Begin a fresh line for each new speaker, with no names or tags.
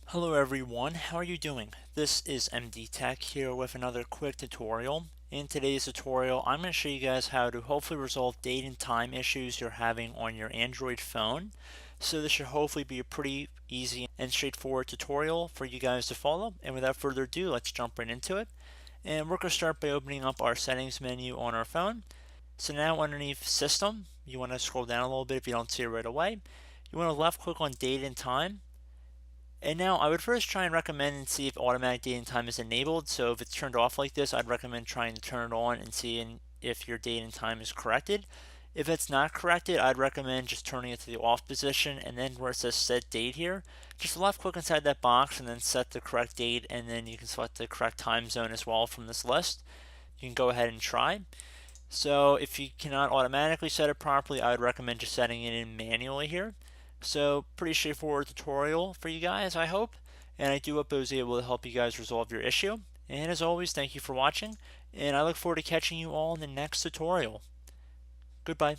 Hello everyone, how are you doing? This is MD Tech here with another quick tutorial. In today's tutorial, I'm going to show you guys how to hopefully resolve date and time issues you're having on your Android phone. So this should hopefully be a pretty easy and straightforward tutorial for you guys to follow. And without further ado, let's jump right into it. And we're going to start by opening up our settings menu on our phone. So now underneath System, you want to scroll down a little bit if you don't see it right away. You want to left click on Date and Time. And now I would first try and recommend and see if automatic date and time is enabled. So if it's turned off like this, I'd recommend trying to turn it on and seeing if your date and time is corrected. If it's not corrected, I'd recommend just turning it to the off position, and then where it says set date here, just left click inside that box and then set the correct date, and then you can select the correct time zone as well from this list. You can go ahead and try. So if you cannot automatically set it properly, I would recommend just setting it in manually here. So pretty straightforward tutorial for you guys, I hope. And I do hope I was able to help you guys resolve your issue. And as always, thank you for watching. And I look forward to catching you all in the next tutorial. Goodbye.